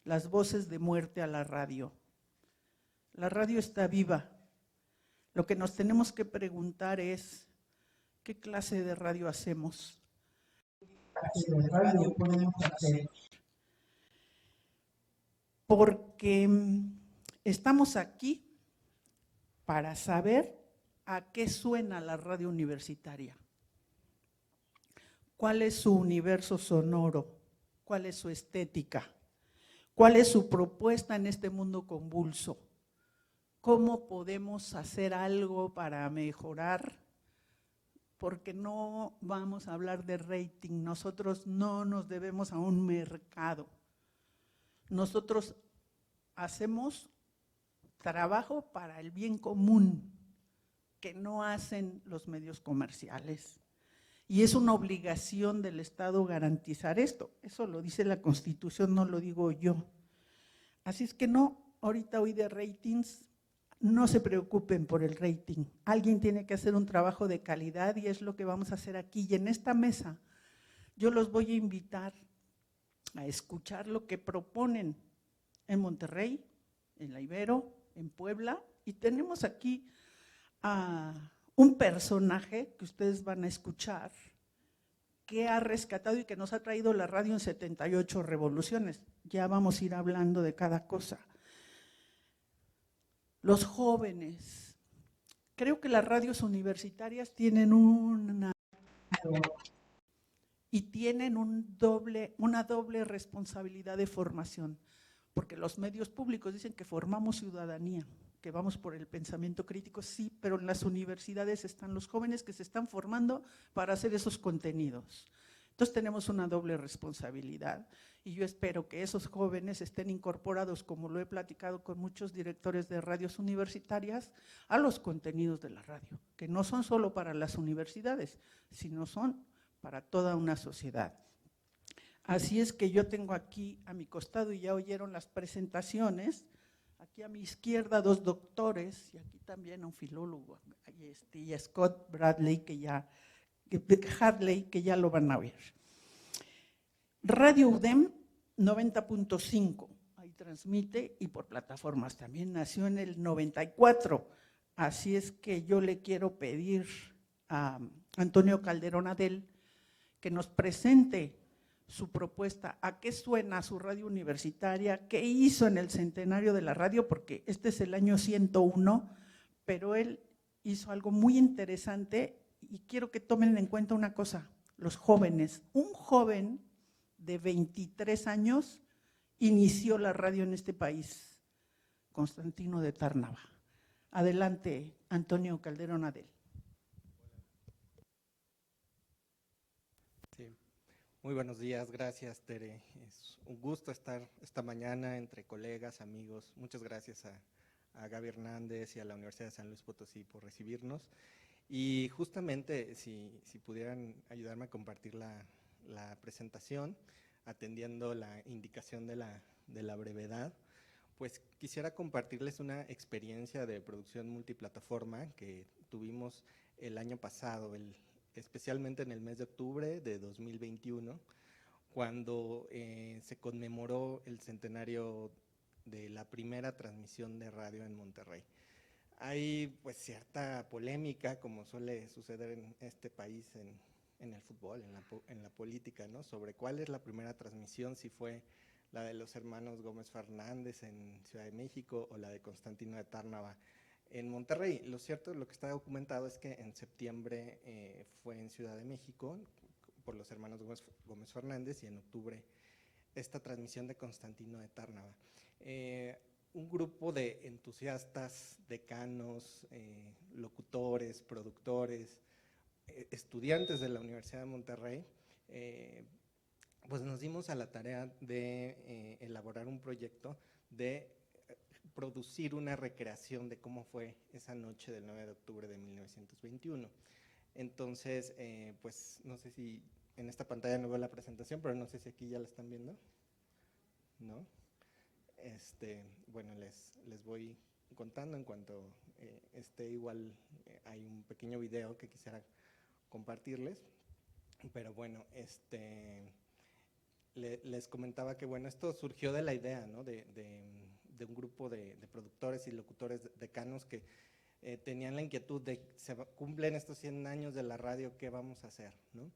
las voces de muerte a la radio. La radio está viva. Lo que nos tenemos que preguntar es, ¿qué clase de radio hacemos? ¿Qué clase de radio podemos hacer? Porque estamos aquí para saber a qué suena la radio universitaria, cuál es su universo sonoro, cuál es su estética, cuál es su propuesta en este mundo convulso, cómo podemos hacer algo para mejorar, porque no vamos a hablar de rating, nosotros no nos debemos a un mercado, nosotros hacemos trabajo para el bien común que no hacen los medios comerciales. Y es una obligación del Estado garantizar esto. Eso lo dice la Constitución, no lo digo yo. Así es que no, ahorita hoy de ratings, no se preocupen por el rating. Alguien tiene que hacer un trabajo de calidad y es lo que vamos a hacer aquí. Y en esta mesa yo los voy a invitar a escuchar lo que proponen en Monterrey, en la Ibero, en Puebla, y tenemos aquí a un personaje que ustedes van a escuchar, que ha rescatado y que nos ha traído la radio en 78 revoluciones. Ya vamos a ir hablando de cada cosa. Los jóvenes, creo que las radios universitarias tienen una doble responsabilidad de formación, porque los medios públicos dicen que formamos ciudadanía, que vamos por el pensamiento crítico, sí, pero en las universidades están los jóvenes que se están formando para hacer esos contenidos. Entonces tenemos una doble responsabilidad y yo espero que esos jóvenes estén incorporados, como lo he platicado con muchos directores de radios universitarias, a los contenidos de la radio, que no son solo para las universidades, sino son para toda una sociedad. Así es que yo tengo aquí a mi costado, y ya oyeron las presentaciones, aquí a mi izquierda 2 doctores, y aquí también un filólogo, y a Scott Bradley, Hadley, que ya lo van a ver. Radio UDEM 90.5, ahí transmite, y por plataformas también, nació en el 94, así es que yo le quiero pedir a Antonio Calderón Adel que nos presente su propuesta, a qué suena su radio universitaria, qué hizo en el centenario de la radio, porque este es el año 101, pero él hizo algo muy interesante y quiero que tomen en cuenta una cosa, los jóvenes. Un joven de 23 años inició la radio en este país, Constantino de Tárnava. Adelante, Antonio Calderón Adel. Sí. Muy buenos días, gracias Tere. Es un gusto estar esta mañana entre colegas, amigos. Muchas gracias a Gaby Hernández y a la Universidad de San Luis Potosí por recibirnos. Y justamente si pudieran ayudarme a compartir la presentación, atendiendo la indicación de la brevedad, pues quisiera compartirles una experiencia de producción multiplataforma que tuvimos el año pasado, especialmente en el mes de octubre de 2021, cuando se conmemoró el centenario de la primera transmisión de radio en Monterrey. Hay pues cierta polémica, como suele suceder en este país, en el fútbol, en la política, ¿no? Sobre cuál es la primera transmisión, si fue la de los hermanos Gómez Fernández en Ciudad de México o la de Constantino de Tárnava en Monterrey. Lo cierto, lo que está documentado es que en septiembre fue en Ciudad de México por los hermanos Gómez Fernández y en octubre esta transmisión de Constantino de Tárnava. Un grupo de entusiastas, decanos, locutores, productores, estudiantes de la Universidad de Monterrey, pues nos dimos a la tarea de elaborar un proyecto de producir una recreación de cómo fue esa noche del 9 de octubre de 1921. Entonces, pues no sé si en esta pantalla no veo la presentación, pero no sé si aquí ya la están viendo, ¿no? Bueno, les voy contando en cuanto esté igual, hay un pequeño video que quisiera compartirles, pero bueno, les comentaba que, bueno, esto surgió de la idea, ¿no? de un grupo de productores y locutores decanos que tenían la inquietud de, cumplen estos 100 años de la radio, ¿qué vamos a hacer, ¿no?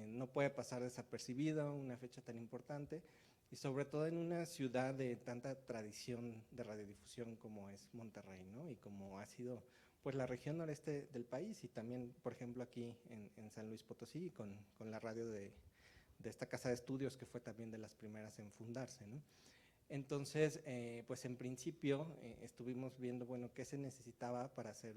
No puede pasar desapercibido una fecha tan importante, y sobre todo en una ciudad de tanta tradición de radiodifusión como es Monterrey, ¿no? Y como ha sido pues la región noreste del país, y también, por ejemplo, aquí en San Luis Potosí, con la radio de esta casa de estudios, que fue también de las primeras en fundarse, ¿no? Entonces, pues en principio estuvimos viendo, bueno, qué se necesitaba para hacer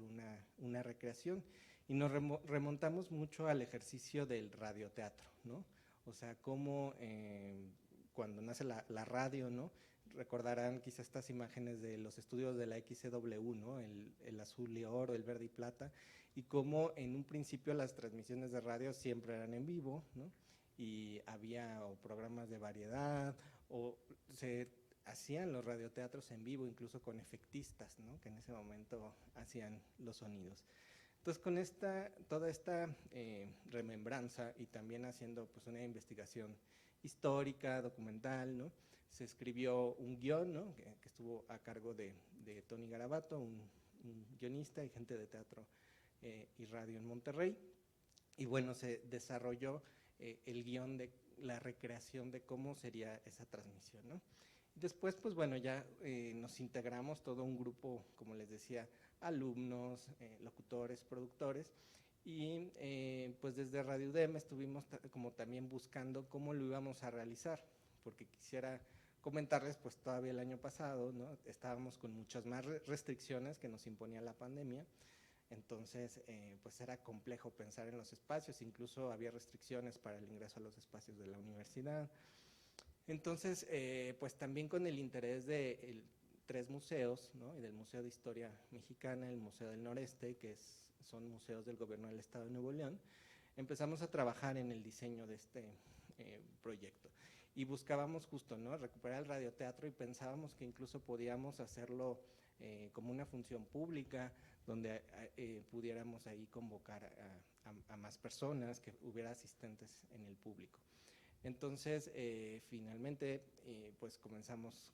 una recreación, y nos remontamos mucho al ejercicio del radioteatro, ¿no? O sea, cómo cuando nace la radio, ¿no? Recordarán quizás estas imágenes de los estudios de la XCW, ¿no? El azul y oro, el verde y plata, y cómo en un principio las transmisiones de radio siempre eran en vivo, ¿no? Y había o programas de variedad, o se hacían los radioteatros en vivo, incluso con efectistas, ¿no? Que en ese momento hacían los sonidos. Entonces, con toda esta remembranza, y también haciendo pues una investigación histórica, documental, ¿no? Se escribió un guión, ¿no? que estuvo a cargo de Tony Garabato, un guionista y gente de teatro y radio en Monterrey. Y bueno, se desarrolló el guión de la recreación de cómo sería esa transmisión, ¿no? Después, pues bueno, ya nos integramos todo un grupo, como les decía, alumnos, locutores, productores, y pues desde Radio UDEM estuvimos como también buscando cómo lo íbamos a realizar, porque quisiera comentarles, pues todavía el año pasado, ¿no? Estábamos con muchas más restricciones que nos imponía la pandemia. Entonces, pues era complejo pensar en los espacios, incluso había restricciones para el ingreso a los espacios de la universidad. Entonces, pues también con el interés de tres museos, ¿no? Y del Museo de Historia Mexicana, el Museo del Noreste, que son museos del gobierno del Estado de Nuevo León, empezamos a trabajar en el diseño de este proyecto. Y buscábamos justo, ¿no? Recuperar el radioteatro, y pensábamos que incluso podíamos hacerlo como una función pública, donde pudiéramos ahí convocar a más personas, que hubiera asistentes en el público. Entonces, finalmente, pues comenzamos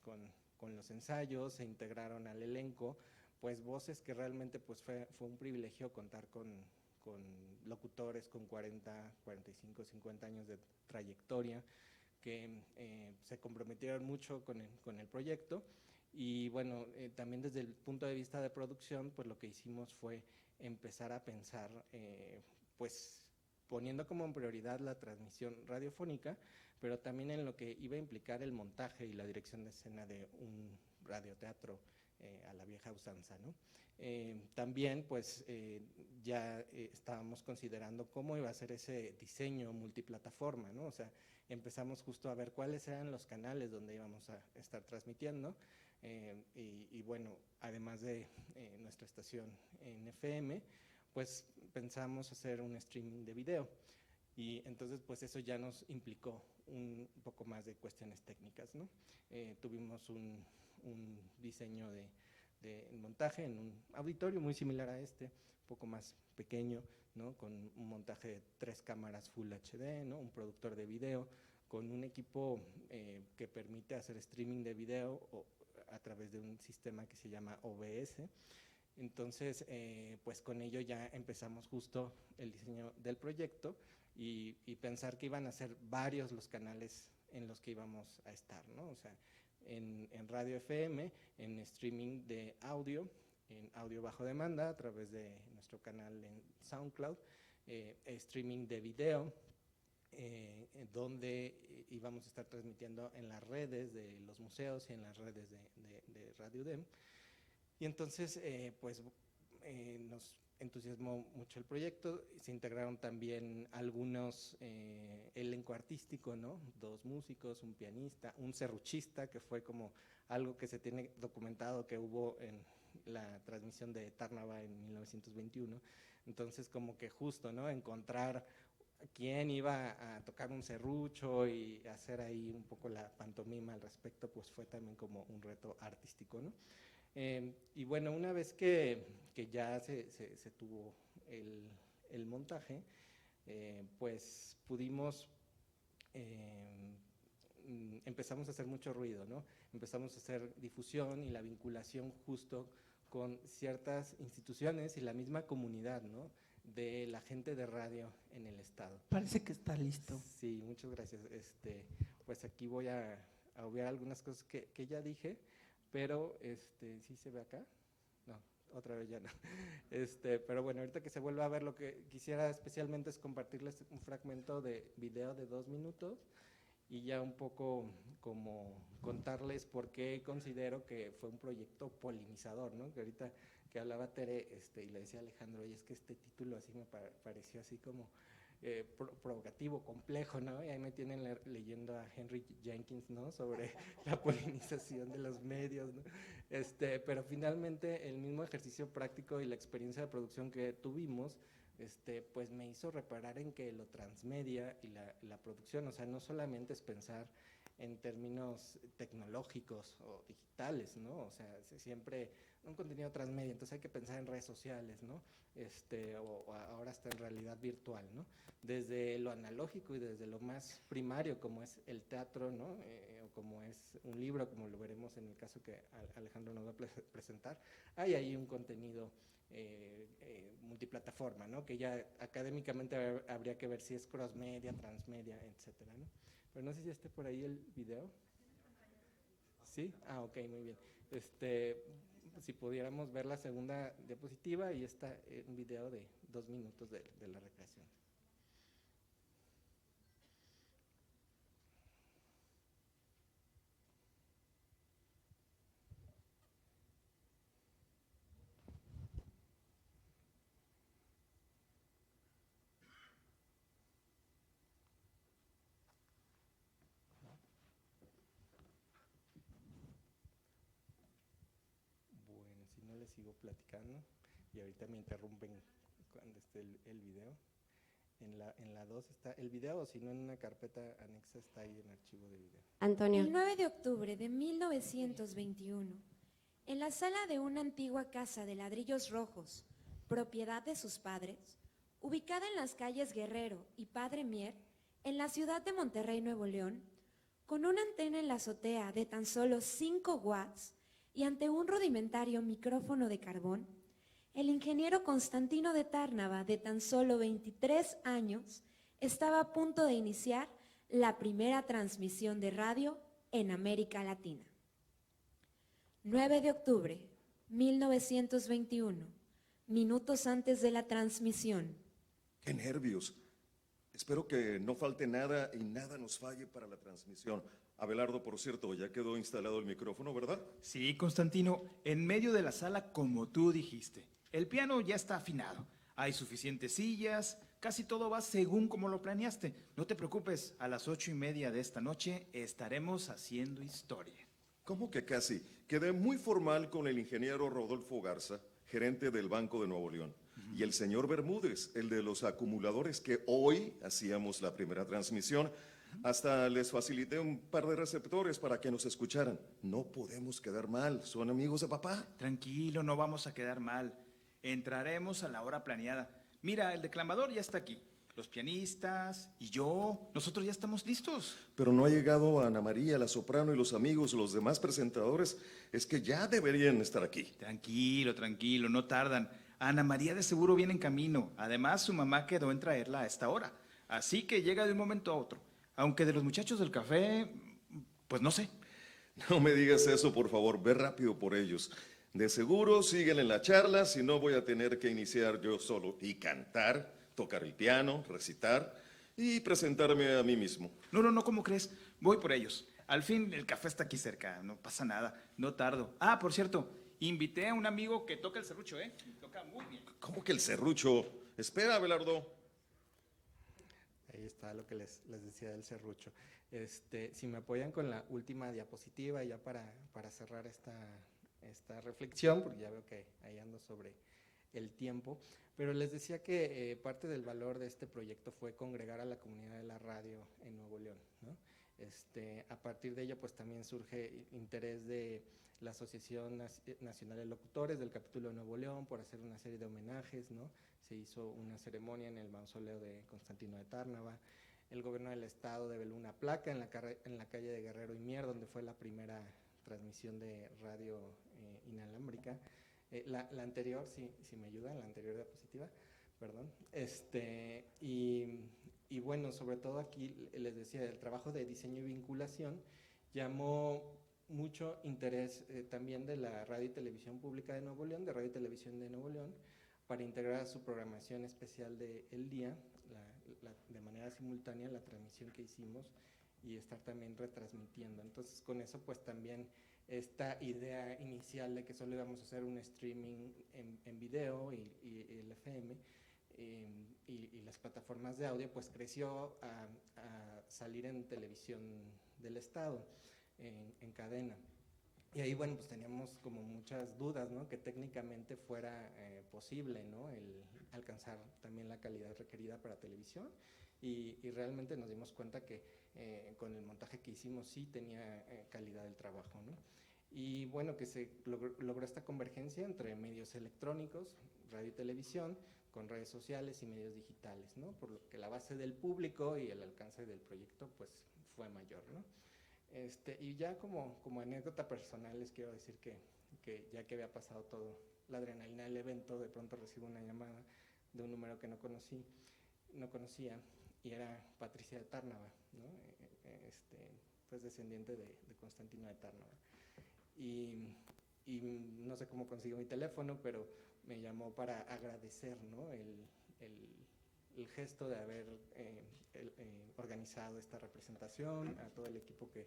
con los ensayos, se integraron al elenco, pues voces que realmente pues fue un privilegio contar con locutores con 40, 45, 50 años de trayectoria, que se comprometieron mucho con el proyecto. Y bueno, también desde el punto de vista de producción, pues lo que hicimos fue empezar a pensar, pues poniendo como en prioridad la transmisión radiofónica, pero también en lo que iba a implicar el montaje y la dirección de escena de un radioteatro a la vieja usanza, ¿no? También pues ya estábamos considerando cómo iba a ser ese diseño multiplataforma, ¿no? O sea, empezamos justo a ver cuáles eran los canales donde íbamos a estar transmitiendo, y bueno, además de nuestra estación en FM, pues pensamos hacer un streaming de video, y entonces pues eso ya nos implicó un poco más de cuestiones técnicas, ¿no? Tuvimos un diseño de montaje en un auditorio muy similar a este, un poco más pequeño, ¿no? Con un montaje de 3 cámaras Full HD, ¿no? Un productor de video, con un equipo que permite hacer streaming de video a través de un sistema que se llama OBS. Entonces, pues con ello ya empezamos justo el diseño del proyecto, y pensar que iban a ser varios los canales en los que íbamos a estar, ¿no? O sea, en radio FM, en streaming de audio, en audio bajo demanda a través de nuestro canal en SoundCloud, streaming de video, donde íbamos a estar transmitiendo en las redes de los museos y en las redes de Radio UDEM. Y entonces, pues nos entusiasmó mucho el proyecto. Se integraron también algunos elenco artístico, ¿no? 2 músicos, un pianista, un serruchista, que fue como algo que se tiene documentado que hubo en la transmisión de Tarnava en 1921. Entonces, como que justo, ¿no? Encontrar quién iba a tocar un serrucho y hacer ahí un poco la pantomima al respecto, pues fue también como un reto artístico, ¿no? Y bueno, una vez que ya se tuvo el montaje, pues pudimos empezamos a hacer mucho ruido, ¿no? Empezamos a hacer difusión y la vinculación justo con ciertas instituciones y la misma comunidad, ¿no?, de la gente de radio en el estado. Parece que está listo. Sí, muchas gracias. Pues aquí voy a obviar algunas cosas que ya dije, pero ¿sí se ve acá? No, otra vez ya no. Pero bueno, ahorita que se vuelva a ver, lo que quisiera especialmente es compartirles un fragmento de video de 2 minutos y ya un poco como contarles por qué considero que fue un proyecto polinizador, ¿no? Que ahorita que hablaba Tere y le decía a Alejandro, oye, es que este título así me pareció así como provocativo, complejo, ¿no? Y ahí me tienen leyendo a Henry Jenkins, ¿no?, sobre la polinización de los medios, ¿no? Pero finalmente el mismo ejercicio práctico y la experiencia de producción que tuvimos, pues me hizo reparar en que lo transmedia y la producción, o sea, no solamente es pensar en términos tecnológicos o digitales, ¿no? O sea, siempre un contenido transmedia, entonces hay que pensar en redes sociales, ¿no? O ahora está en realidad virtual, ¿no? Desde lo analógico y desde lo más primario, como es el teatro, ¿no? O como es un libro, como lo veremos en el caso que Alejandro nos va a presentar, hay ahí un contenido multiplataforma, ¿no?, que ya académicamente habría que ver si es crossmedia, transmedia, etcétera, ¿no? Pero no sé si esté por ahí el video. ¿Sí? Ah, ok, muy bien. Si pudiéramos ver la segunda diapositiva y está un video de 2 minutos de la recreación. Bueno, si no les sigo platicando y ahorita me interrumpen cuando esté el video. En la 2 está el video, o si no en una carpeta anexa está ahí en archivo de video. Antonio. El 9 de octubre de 1921, en la sala de una antigua casa de ladrillos rojos, propiedad de sus padres, ubicada en las calles Guerrero y Padre Mier, en la ciudad de Monterrey, Nuevo León, con una antena en la azotea de tan solo 5 watts y ante un rudimentario micrófono de carbón, el ingeniero Constantino de Tárnava, de tan solo 23 años, estaba a punto de iniciar la primera transmisión de radio en América Latina. 9 de octubre, 1921, minutos antes de la transmisión. ¡Qué nervios! Espero que no falte nada y nada nos falle para la transmisión. Abelardo, por cierto, ya quedó instalado el micrófono, ¿verdad? Sí, Constantino, en medio de la sala, como tú dijiste. El piano ya está afinado. Hay suficientes sillas, casi todo va según como lo planeaste. No te preocupes, a las 8:30 de esta noche estaremos haciendo historia. ¿Cómo que casi? Quedé muy formal con el ingeniero Rodolfo Garza, gerente del Banco de Nuevo León, y el señor Bermúdez, el de los acumuladores, que hoy hacíamos la primera transmisión. Hasta les facilité un par de receptores para que nos escucharan. No podemos quedar mal, son amigos de papá. Tranquilo, no vamos a quedar mal. Entraremos a la hora planeada. Mira, el declamador ya está aquí. Los pianistas y yo, nosotros ya estamos listos. Pero no ha llegado Ana María, la soprano, y los amigos, los demás presentadores. Es que ya deberían estar aquí. Tranquilo, tranquilo, no tardan. Ana María de seguro viene en camino. Además, su mamá quedó en traerla a esta hora. Así que llega de un momento a otro. Aunque de los muchachos del café, pues no sé. No me digas eso, por favor, ve rápido por ellos. De seguro siguen en la charla, si no voy a tener que iniciar yo solo y cantar, tocar el piano, recitar y presentarme a mí mismo. No, ¿cómo crees? Voy por ellos. Al fin, el café está aquí cerca, no pasa nada, no tardo. Ah, por cierto, invité a un amigo que toca el serrucho, ¿eh? Toca muy bien. ¿Cómo que el serrucho? Espera, Abelardo. Ahí está lo que les decía del serrucho. Si me apoyan con la última diapositiva ya para cerrar esta reflexión, porque ya veo que ahí ando sobre el tiempo, pero les decía que parte del valor de este proyecto fue congregar a la comunidad de la radio en Nuevo León, ¿no? A partir de ello, pues también surge interés de la Asociación Nacional de Locutores del capítulo de Nuevo León por hacer una serie de homenajes, ¿no? Se hizo una ceremonia en el mausoleo de Constantino de Tárnava. el gobierno del estado develó una placa en la calle de Guerrero y Mier, donde fue la primera transmisión de radio inalámbrica. La anterior, si me ayudan, la anterior diapositiva, perdón. Y bueno, sobre todo aquí les decía, el trabajo de diseño y vinculación llamó mucho interés también de la Radio y Televisión Pública de Nuevo León, de Radio y Televisión de Nuevo León, para integrar a su programación especial del día, de manera simultánea, la transmisión que hicimos y estar también retransmitiendo. Entonces, con eso, pues también esta idea inicial de que solo íbamos a hacer un streaming en video y el FM y las plataformas de audio, pues creció a salir en televisión del estado, en cadena. Y ahí, bueno, pues teníamos como muchas dudas, ¿no? Que técnicamente fuera posible, ¿no? El alcanzar también la calidad requerida para televisión. Y realmente nos dimos cuenta que con el montaje que hicimos sí tenía calidad el trabajo, ¿no? Y bueno, que se logró esta convergencia entre medios electrónicos, radio y televisión, con redes sociales y medios digitales, ¿no? Por lo que la base del público y el alcance del proyecto pues fue mayor, ¿no? Y ya como anécdota personal les quiero decir que ya que había pasado todo la adrenalina del evento, de pronto recibo una llamada de un número que no conocía, y era Patricia de Tárnava, ¿no? Pues descendiente de Constantino de Tárnava. Y no sé cómo consiguió mi teléfono, pero me llamó para agradecer, ¿no? el gesto de haber organizado esta representación, a todo el equipo que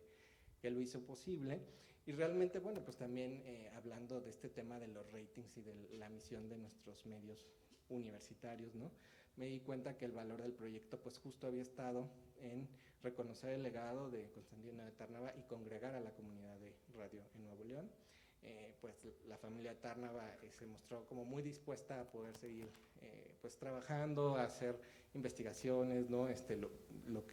lo hizo posible. Y realmente, bueno, pues también hablando de este tema de los ratings y de la misión de nuestros medios universitarios, ¿no? Me di cuenta que el valor del proyecto pues justo había estado en reconocer el legado de Constantino de Tárnava y congregar a la comunidad de radio en Nuevo León. Pues la familia Tárnava se mostró como muy dispuesta a poder seguir pues trabajando, a hacer investigaciones, ¿no? Lo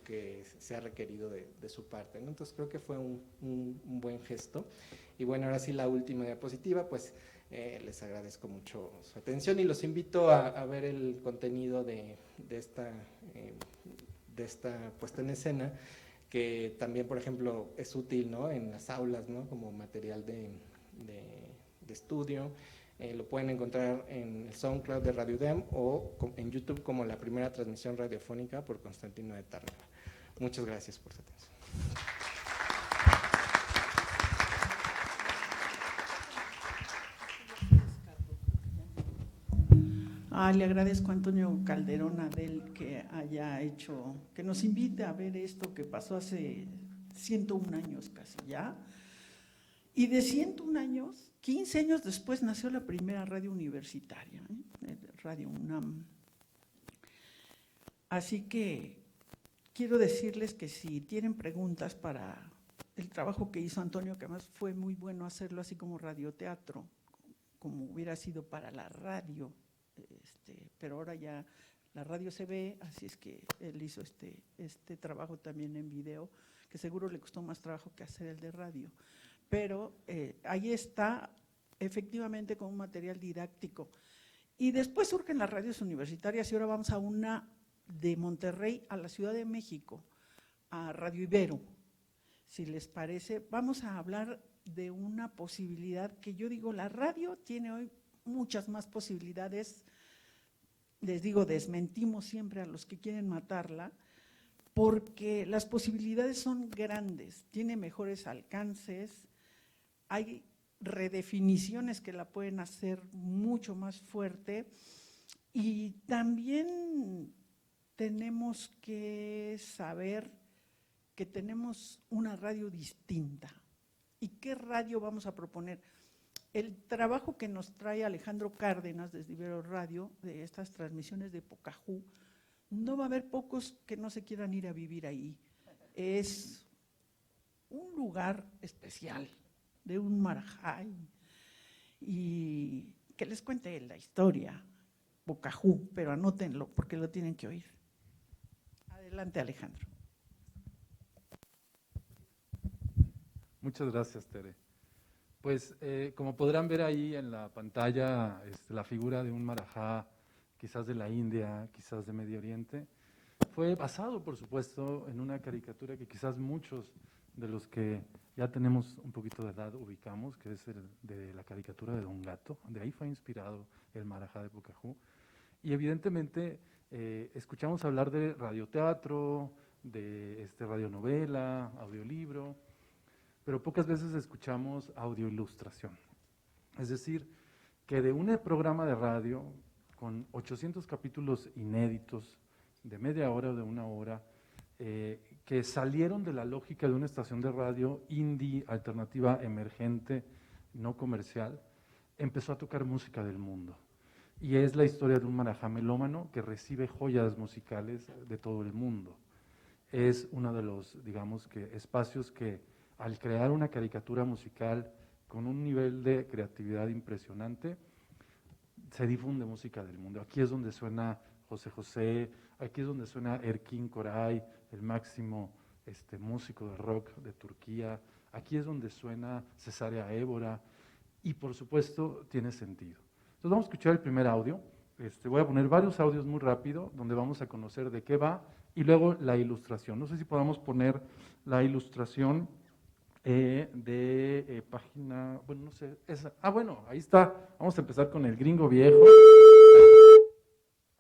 que se ha requerido de su parte, ¿no? Entonces creo que fue un buen gesto. Y bueno, ahora sí la última diapositiva, pues les agradezco mucho su atención y los invito a ver el contenido de esta puesta en escena, que también, por ejemplo, es útil, ¿no? En las aulas, ¿no? Como material de estudio. Lo pueden encontrar en el SoundCloud de Radio UDEM o en YouTube como la primera transmisión radiofónica por Constantino de Tárnava. Muchas gracias por su atención. Le agradezco a Antonio Calderón Adel que haya hecho, que nos invite a ver esto que pasó hace 101 años casi ya. Y de 101 años, 15 años después nació la primera radio universitaria, Radio UNAM. Así que quiero decirles que si tienen preguntas para el trabajo que hizo Antonio, que además fue muy bueno hacerlo así como radioteatro, como hubiera sido para la radio, pero ahora ya la radio se ve, así es que él hizo este trabajo también en video, que seguro le costó más trabajo que hacer el de radio. Pero ahí está, efectivamente, con un material didáctico. Y después surgen las radios universitarias y ahora vamos a una de Monterrey a la Ciudad de México, a Radio Ibero. Si les parece, vamos a hablar de una posibilidad que yo digo, la radio tiene hoy muchas más posibilidades. Les digo, desmentimos siempre a los que quieren matarla, porque las posibilidades son grandes, tiene mejores alcances, hay redefiniciones que la pueden hacer mucho más fuerte y también tenemos que saber que tenemos una radio distinta. ¿Y qué radio vamos a proponer? El trabajo que nos trae Alejandro Cárdenas desde Ibero Radio, de estas transmisiones de Pocahú, no va a haber pocos que no se quieran ir a vivir ahí. Es un lugar especial, de un marajay, y que les cuente la historia, Pocahú, pero anótenlo porque lo tienen que oír. Adelante, Alejandro. Muchas gracias, Tere. Pues como podrán ver ahí en la pantalla, la figura de un marajá, quizás de la India, quizás de Medio Oriente, fue basado, por supuesto, en una caricatura que quizás muchos de los que ya tenemos un poquito de edad ubicamos, que es el de la caricatura de Don Gato. De ahí fue inspirado el Marajá de Pocahú. Y evidentemente escuchamos hablar de radioteatro, de radionovela, audiolibro, pero pocas veces escuchamos audioilustración. Es decir, que de un programa de radio con 800 capítulos inéditos de media hora o de una hora, que salieron de la lógica de una estación de radio indie, alternativa, emergente, no comercial, empezó a tocar música del mundo. Y es la historia de un marajá melómano que recibe joyas musicales de todo el mundo. Es uno de los, digamos, que espacios que al crear una caricatura musical con un nivel de creatividad impresionante, se difunde música del mundo. Aquí es donde suena José José, aquí es donde suena Erkin Koray, el máximo músico de rock de Turquía, aquí es donde suena Cesárea Évora, y por supuesto tiene sentido. Entonces vamos a escuchar el primer audio. Voy a poner varios audios muy rápido, donde vamos a conocer de qué va, y luego la ilustración. No sé si podamos poner la ilustración de página, bueno, no sé, esa. Bueno, ahí está. Vamos a empezar con el gringo viejo.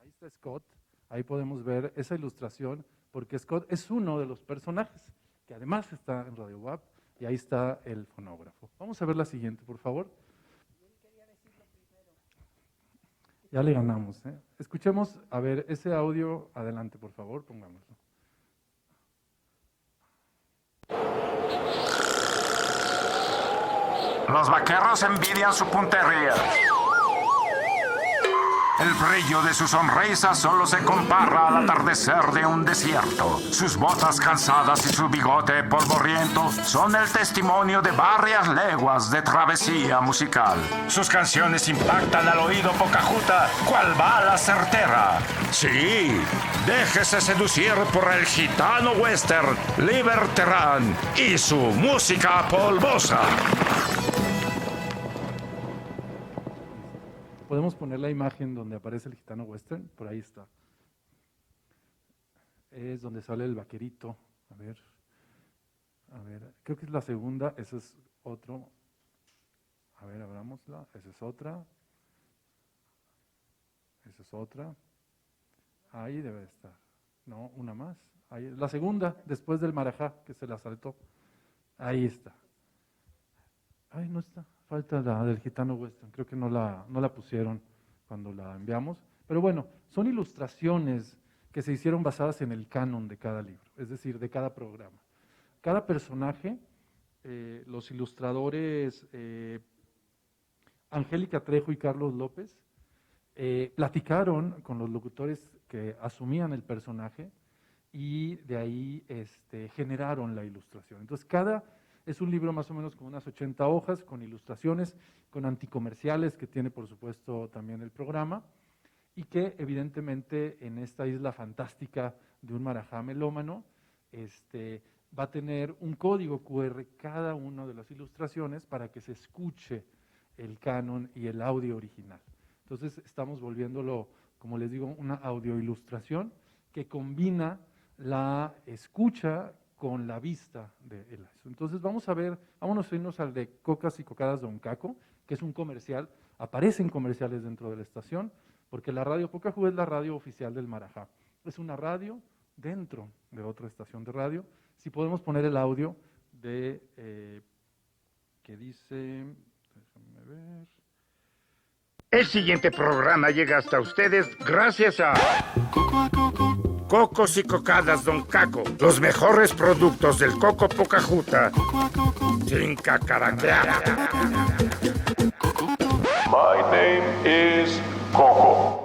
Ahí está Scott. Ahí podemos ver esa ilustración, porque Scott es uno de los personajes, que además está en Radio WAP, y ahí está el fonógrafo. Vamos a ver la siguiente, por favor. Ya le ganamos, ¿eh? Escuchemos, a ver, ese audio, adelante, por favor, pongámoslo. Los vaqueros envidian su puntería. El brillo de su sonrisa solo se compara al atardecer de un desierto. Sus botas cansadas y su bigote polvoriento son el testimonio de varias leguas de travesía musical. Sus canciones impactan al oído pocahuta, cual bala certera. Sí, déjese seducir por el gitano western, Liberterán, y su música polvosa. Podemos poner la imagen donde aparece el gitano western, por ahí está. Es donde sale el vaquerito. A ver, creo que es la segunda, ese es otro. A ver, abrámosla, esa es otra. Esa es otra. Ahí debe estar. No, una más. Ahí, la segunda, después del marajá, que se la saltó. Ahí está. Ay, no está. Falta la del gitano western, creo que no la pusieron cuando la enviamos. Pero bueno, son ilustraciones que se hicieron basadas en el canon de cada libro, es decir, de cada programa. Cada personaje, los ilustradores Angélica Trejo y Carlos López, platicaron con los locutores que asumían el personaje y de ahí generaron la ilustración. Entonces, es un libro más o menos con unas 80 hojas, con ilustraciones, con anticomerciales que tiene por supuesto también el programa, y que evidentemente en esta isla fantástica de un marajá melómano va a tener un código QR cada una de las ilustraciones para que se escuche el canon y el audio original. Entonces estamos volviéndolo, como les digo, una audioilustración que combina la escucha con la vista de él. Entonces vámonos a irnos al de Cocas y Cocadas Don Caco, que es un comercial, aparecen comerciales dentro de la estación, porque la radio Pocahú es la radio oficial del marajá. Es una radio dentro de otra estación de radio. Si podemos poner el audio de que dice, déjame ver. El siguiente programa llega hasta ustedes gracias a Cocos y Cocadas Don Caco, los mejores productos del coco pocahuta, sin cacaraquear. My name is Coco.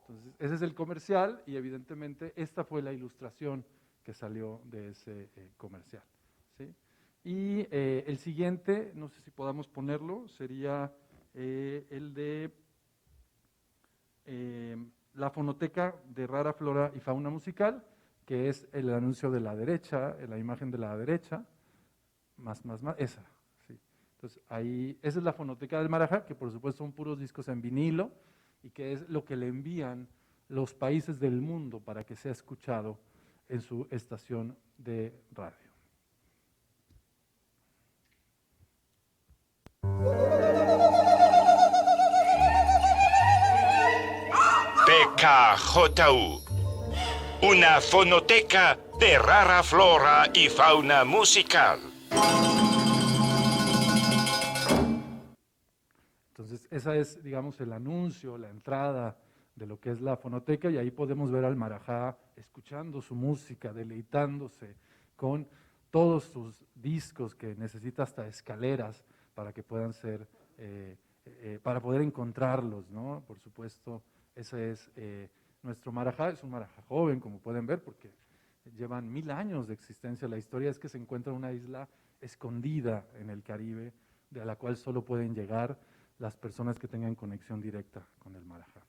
Entonces, ese es el comercial y evidentemente esta fue la ilustración que salió de ese comercial, ¿sí? Y el siguiente, no sé si podamos ponerlo, sería el de la fonoteca de rara flora y fauna musical, que es el anuncio de la derecha, la imagen de la derecha, más, esa. Sí. Entonces ahí, esa es la fonoteca del marajá, que por supuesto son puros discos en vinilo y que es lo que le envían los países del mundo para que sea escuchado en su estación de radio. PKJU, una fonoteca de rara flora y fauna musical. Entonces, esa es, digamos, el anuncio, la entrada de lo que es la fonoteca, y ahí podemos ver al marajá escuchando su música, deleitándose con todos sus discos, que necesita hasta escaleras para que puedan ser, para poder encontrarlos, ¿no? Por supuesto, ese es nuestro marajá. Es un marajá joven, como pueden ver, porque llevan 1000 años de existencia. La historia es que se encuentra una isla escondida en el Caribe, de la cual solo pueden llegar las personas que tengan conexión directa con el marajá.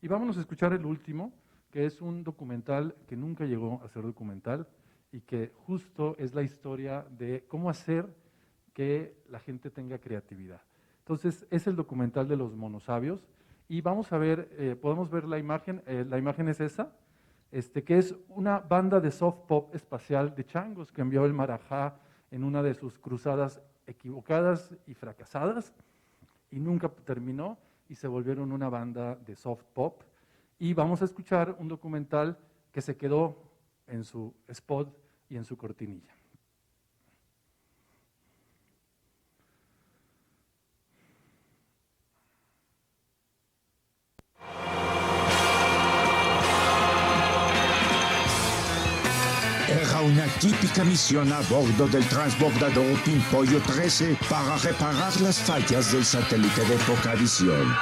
Y vámonos a escuchar el último, que es un documental que nunca llegó a ser documental y que justo es la historia de cómo hacer que la gente tenga creatividad. Entonces, es el documental de los monosabios, y vamos a ver, podemos ver la imagen es esa, que es una banda de soft pop espacial de changos que envió el marajá en una de sus cruzadas equivocadas y fracasadas, y nunca terminó, y se volvieron una banda de soft pop. Y vamos a escuchar un documental que se quedó en su spot y en su cortinilla. Era una típica misión a bordo del transbordador Pimpollo 13 para reparar las fallas del satélite de poca visión.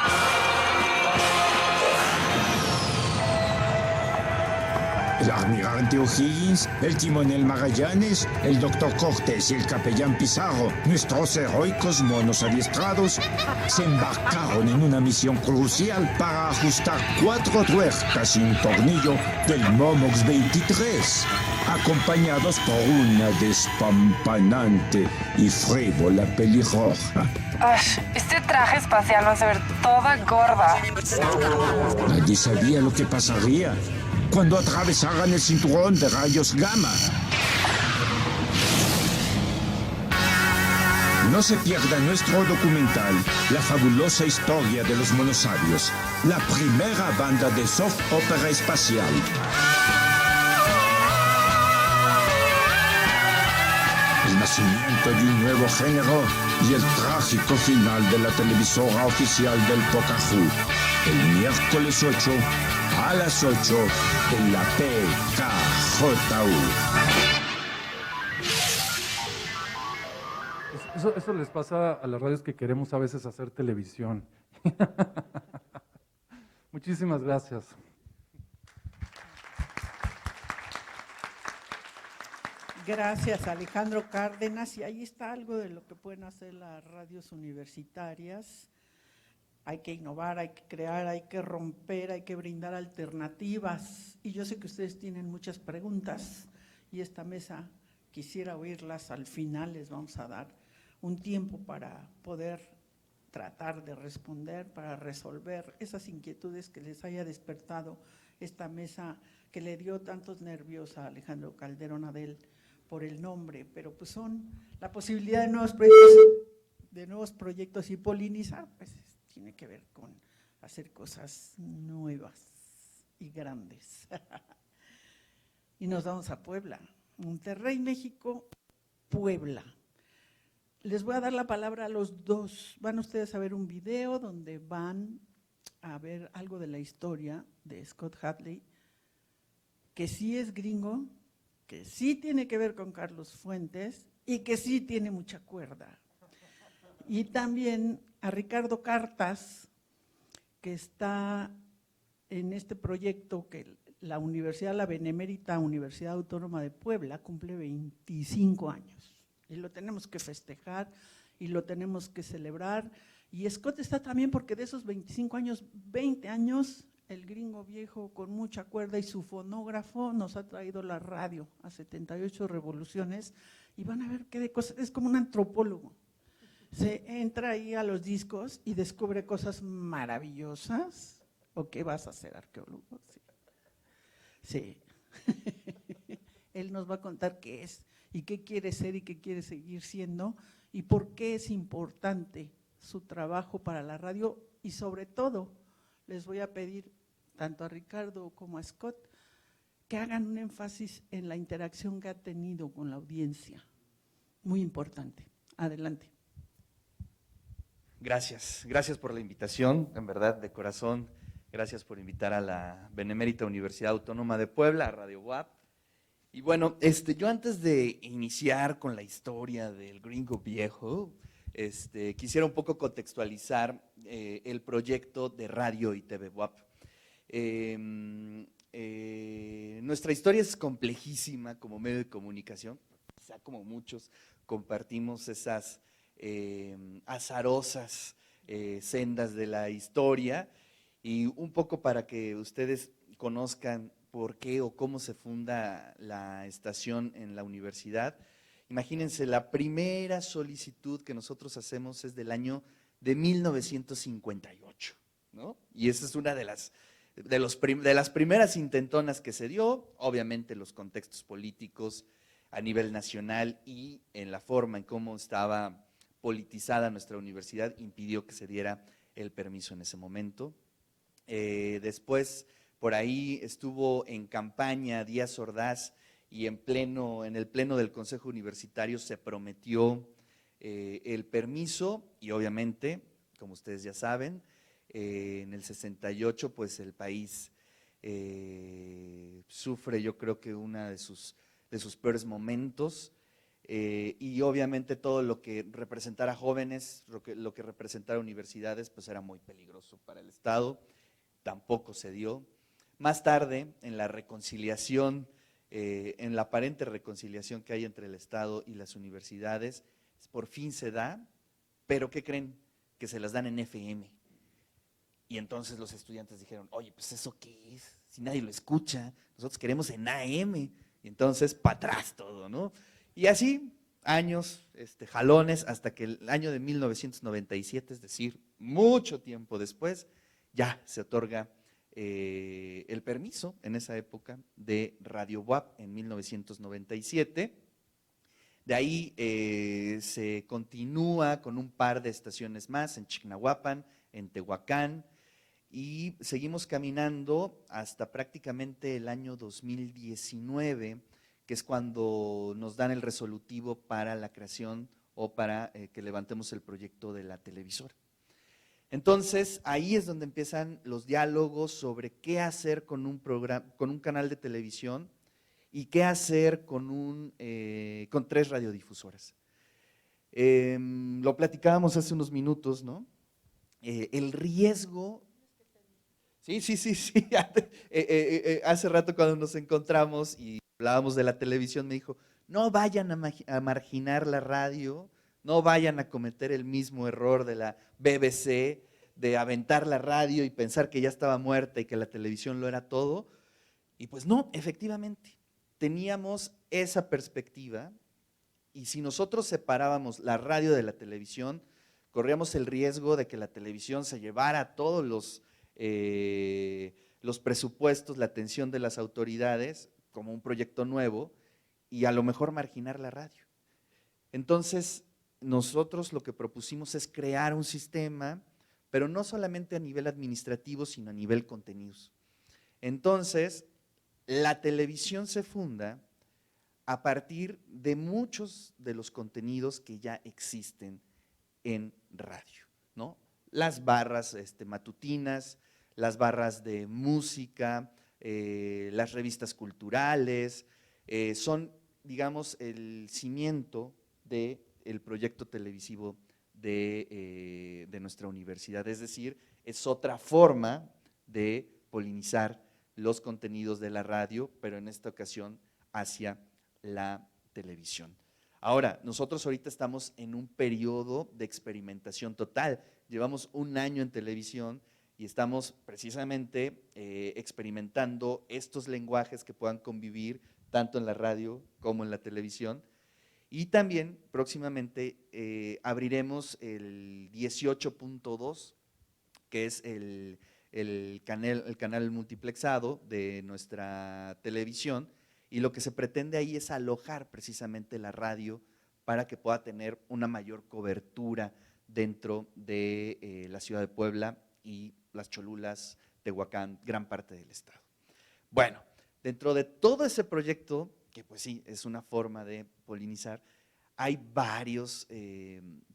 El almirante O'Higgins, el timonel Magallanes, el doctor Cortés y el capellán Pizarro, nuestros heroicos monos adiestrados, se embarcaron en una misión crucial para ajustar 4 tuercas y un tornillo del Momox 23, acompañados por una despampanante y frívola pelirroja. Este traje espacial va a ser toda gorda. Nadie sabía lo que pasaría cuando atravesaran el cinturón de rayos gamma. No se pierda nuestro documental, La fabulosa historia de los monosabios, la primera banda de soft ópera espacial. El nacimiento de un nuevo género y el trágico final de la televisora oficial del Pocahú, el miércoles 8 a las 8 en la PKJU. Eso les pasa a las radios que queremos a veces hacer televisión. Muchísimas gracias. Gracias, Alejandro Cárdenas. Y ahí está algo de lo que pueden hacer las radios universitarias. Hay que innovar, hay que crear, hay que romper, hay que brindar alternativas. Y yo sé que ustedes tienen muchas preguntas y esta mesa quisiera oírlas. Al final les vamos a dar un tiempo para poder tratar de responder, para resolver esas inquietudes que les haya despertado esta mesa que le dio tantos nervios a Alejandro Calderón Adel por el nombre, pero pues son la posibilidad de nuevos proyectos y polinizar, pues tiene que ver con hacer cosas nuevas y grandes. Y nos vamos a Puebla, Monterrey, México, Puebla. Les voy a dar la palabra a los dos. Van ustedes a ver un video donde van a ver algo de la historia de Scott Hadley, que sí es gringo, que sí tiene que ver con Carlos Fuentes y que sí tiene mucha cuerda. Y también a Ricardo Cartas, que está en este proyecto que la Universidad, la Benemérita Universidad Autónoma de Puebla, cumple 25 años. Y lo tenemos que festejar y lo tenemos que celebrar. Y Scott está también porque de esos 25 años, 20 años, el gringo viejo con mucha cuerda y su fonógrafo nos ha traído la radio a 78 revoluciones. Y van a ver qué de cosas, es como un antropólogo. Se entra ahí a los discos y descubre cosas maravillosas ¿O qué vas a ser, arqueólogo? Sí. Él nos va a contar qué es y qué quiere ser y qué quiere seguir siendo y por qué es importante su trabajo para la radio y sobre todo les voy a pedir tanto a Ricardo como a Scott que hagan un énfasis en la interacción que ha tenido con la audiencia. Muy importante. Adelante. Gracias, gracias por la invitación, en verdad, de corazón. Gracias por invitar a la Benemérita Universidad Autónoma de Puebla, a Radio WAP. Y bueno, yo antes de iniciar con la historia del gringo viejo, quisiera un poco contextualizar el proyecto de Radio y TV WAP. Nuestra historia es complejísima como medio de comunicación, quizá como muchos compartimos esas azarosas sendas de la historia, y un poco para que ustedes conozcan por qué o cómo se funda la estación en la universidad. Imagínense, la primera solicitud que nosotros hacemos es del año de 1958, ¿no? Y esa es una de las primeras intentonas que se dio, obviamente los contextos políticos a nivel nacional y en la forma en cómo estaba politizada nuestra universidad impidió que se diera el permiso en ese momento. Después, por ahí estuvo en campaña Díaz Ordaz y en el pleno del Consejo Universitario se prometió el permiso y obviamente, como ustedes ya saben, en el 68 pues el país sufre, yo creo que uno de sus peores momentos, y obviamente todo lo que representara jóvenes, lo que representara universidades, pues era muy peligroso para el Estado, tampoco se dio. Más tarde, en la reconciliación, en la aparente reconciliación que hay entre el Estado y las universidades, por fin se da, pero ¿qué creen? Que se las dan en FM. Y entonces los estudiantes dijeron, oye, pues ¿eso qué es? Si nadie lo escucha, nosotros queremos en AM. Y entonces, para atrás todo, ¿no? Y así, años, jalones, hasta que el año de 1997, es decir, mucho tiempo después, ya se otorga el permiso en esa época de Radio WAP en 1997. De ahí se continúa con un par de estaciones más en Chignahuapan, en Tehuacán, y seguimos caminando hasta prácticamente el año 2019, que es cuando nos dan el resolutivo para la creación o para que levantemos el proyecto de la televisora. Entonces, ahí es donde empiezan los diálogos sobre qué hacer con un canal de televisión y qué hacer con 3 radiodifusoras. Lo platicábamos hace unos minutos, ¿no? El riesgo… Sí. Hace rato cuando nos encontramos y hablábamos de la televisión, me dijo, no vayan a marginar la radio, no vayan a cometer el mismo error de la BBC, de aventar la radio y pensar que ya estaba muerta y que la televisión lo era todo. Y pues no, efectivamente, teníamos esa perspectiva, y si nosotros separábamos la radio de la televisión, corríamos el riesgo de que la televisión se llevara todos los presupuestos, la atención de las autoridades como un proyecto nuevo y a lo mejor marginar la radio. Entonces, nosotros lo que propusimos es crear un sistema, pero no solamente a nivel administrativo, sino a nivel contenidos. Entonces, la televisión se funda a partir de muchos de los contenidos que ya existen en radio, ¿no? Las barras matutinas, las barras de música, las revistas culturales, son, digamos, el cimiento del proyecto televisivo de nuestra universidad. Es decir, es otra forma de polinizar los contenidos de la radio, pero en esta ocasión hacia la televisión. Ahora, nosotros ahorita estamos en un periodo de experimentación total. Llevamos un año en televisión y estamos precisamente experimentando estos lenguajes que puedan convivir tanto en la radio como en la televisión. Y también próximamente abriremos el 18.2, que es el canal multiplexado de nuestra televisión, y lo que se pretende ahí es alojar precisamente la radio para que pueda tener una mayor cobertura dentro de la ciudad de Puebla y las Cholulas, Tehuacán, gran parte del estado. Bueno, dentro de todo ese proyecto, que pues sí, es una forma de polinizar, hay varias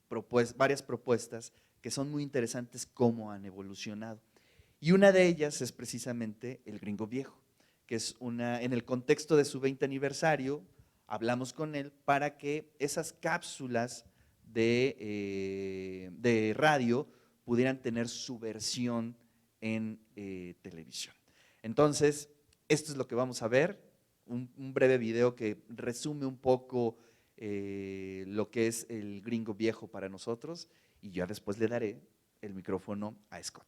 propuestas que son muy interesantes cómo han evolucionado. Y una de ellas es precisamente el Gringo Viejo, que es en el contexto de su 20 aniversario, hablamos con él para que esas cápsulas de radio pudieran tener su versión en televisión. Entonces, esto es lo que vamos a ver, un breve video que resume un poco lo que es el Gringo Viejo para nosotros, y ya después le daré el micrófono a Scott.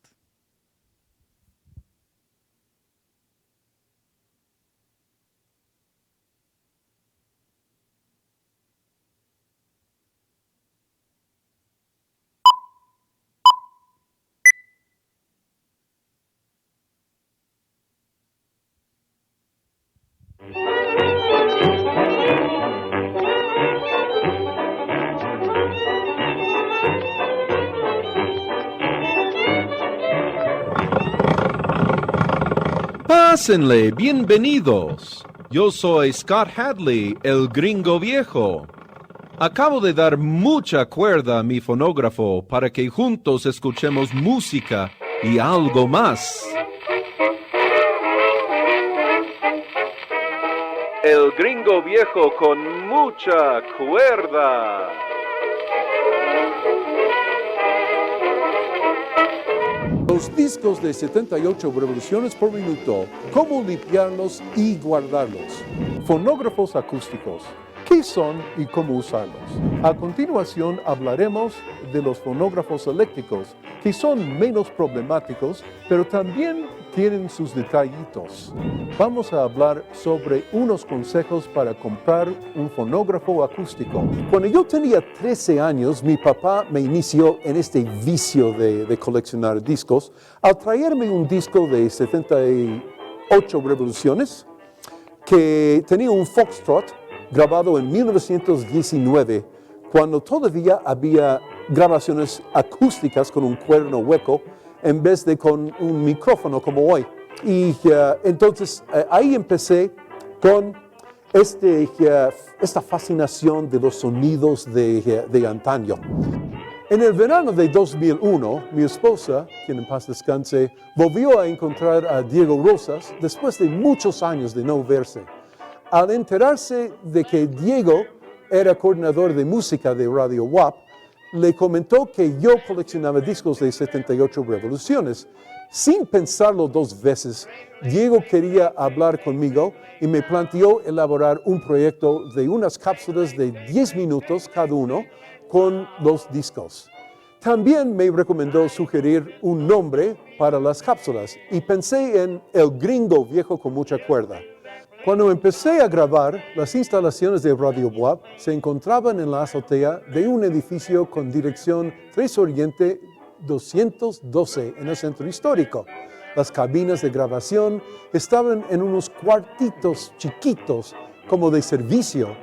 Pásenle, bienvenidos. Yo soy Scott Hadley, el Gringo Viejo. Acabo de dar mucha cuerda a mi fonógrafo para que juntos escuchemos música y algo más. El Gringo Viejo con mucha cuerda. Los discos de 78 revoluciones por minuto, cómo limpiarlos y guardarlos. Fonógrafos acústicos, ¿qué son y cómo usarlos? A continuación hablaremos de los fonógrafos eléctricos, que son menos problemáticos, pero también tienen sus detallitos. Vamos a hablar sobre unos consejos para comprar un fonógrafo acústico. Cuando yo tenía 13 años, mi papá me inició en este vicio de coleccionar discos al traerme un disco de 78 revoluciones que tenía un foxtrot grabado en 1919, cuando todavía había grabaciones acústicas con un cuerno hueco en vez de con un micrófono como hoy. Y entonces ahí empecé con esta fascinación de los sonidos de antaño. En el verano de 2001, mi esposa, quien en paz descanse, volvió a encontrar a Diego Rosas después de muchos años de no verse. Al enterarse de que Diego era coordinador de música de Radio WAP, le comentó que yo coleccionaba discos de 78 revoluciones. Sin pensarlo dos veces, Diego quería hablar conmigo y me planteó elaborar un proyecto de unas cápsulas de 10 minutos cada uno con los discos. También me recomendó sugerir un nombre para las cápsulas y pensé en El Gringo Viejo con mucha cuerda. Cuando empecé a grabar, las instalaciones de Radio WAP se encontraban en la azotea de un edificio con dirección 3 Oriente 212 en el centro histórico. Las cabinas de grabación estaban en unos cuartitos chiquitos como de servicio,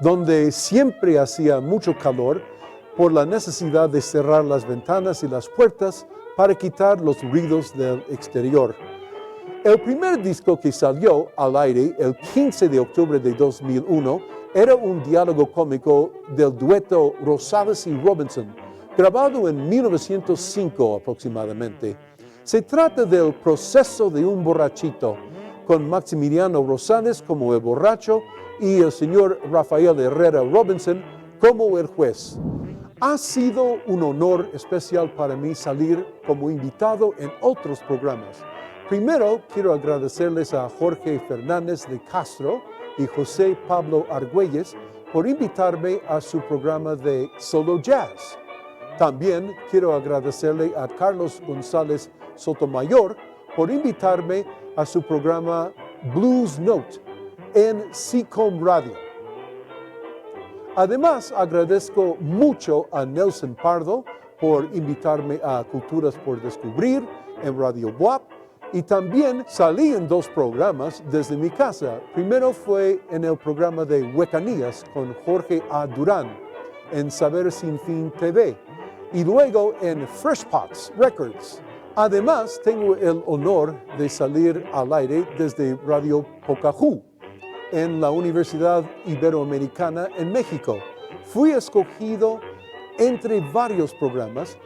donde siempre hacía mucho calor por la necesidad de cerrar las ventanas y las puertas para quitar los ruidos del exterior. El primer disco que salió al aire el 15 de octubre de 2001 era un diálogo cómico del dueto Rosales y Robinson, grabado en 1905 aproximadamente. Se trata del proceso de un borrachito, con Maximiliano Rosales como el borracho y el señor Rafael Herrera Robinson como el juez. Ha sido un honor especial para mí salir como invitado en otros programas. Primero, quiero agradecerles a Jorge Fernández de Castro y José Pablo Argüelles por invitarme a su programa de Solo Jazz. También quiero agradecerle a Carlos González Sotomayor por invitarme a su programa Blues Note en CICOM Radio. Además, agradezco mucho a Nelson Pardo por invitarme a Culturas por Descubrir en Radio WAP y también salí en 2 programas desde mi casa. Primero fue en el programa de Huecanías con Jorge A. Durán en Saber Sin Fin TV y luego en Fresh Pots Records. Además, tengo el honor de salir al aire desde Radio Pocahú en la Universidad Iberoamericana en México. Fui escogido entre varios programas,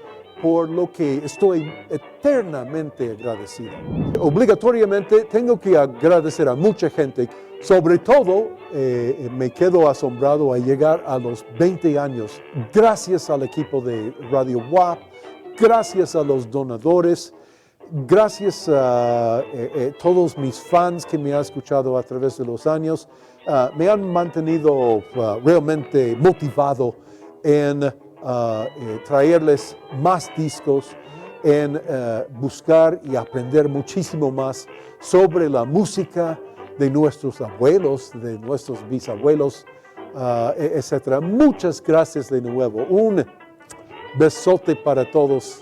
por lo que estoy eternamente agradecido. Obligatoriamente tengo que agradecer a mucha gente, sobre todo me quedo asombrado a llegar a los 20 años, gracias al equipo de Radio WAP, gracias a los donadores, gracias a todos mis fans que me han escuchado a través de los años, me han mantenido realmente motivado en traerles más discos, en buscar y aprender muchísimo más sobre la música de nuestros abuelos, de nuestros bisabuelos, etc. Muchas gracias de nuevo. Un besote para todos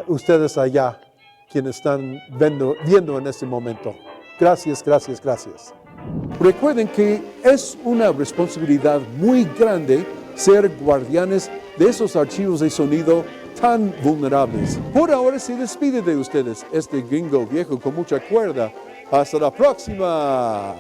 ustedes allá, quienes están viendo en este momento. Gracias, gracias, gracias. Recuerden que es una responsabilidad muy grande ser guardianes de esos archivos de sonido tan vulnerables. Por ahora se despide de ustedes este gringo viejo con mucha cuerda. Hasta la próxima.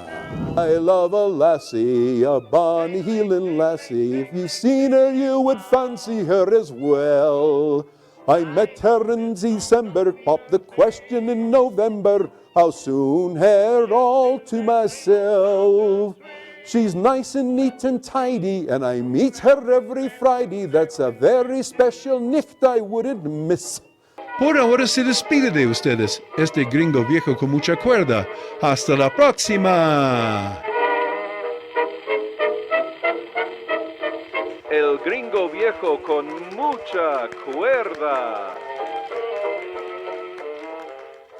I love a lassie, a bonny heeling lassie. If you've seen her, you would fancy her as well. I met her in December, popped the question in November. How soon her all to myself. She's nice and neat and tidy, and I meet her every Friday. That's a very special night I wouldn't miss. Por ahora se despide de ustedes este gringo viejo con mucha cuerda. Hasta la próxima. El gringo viejo con mucha cuerda.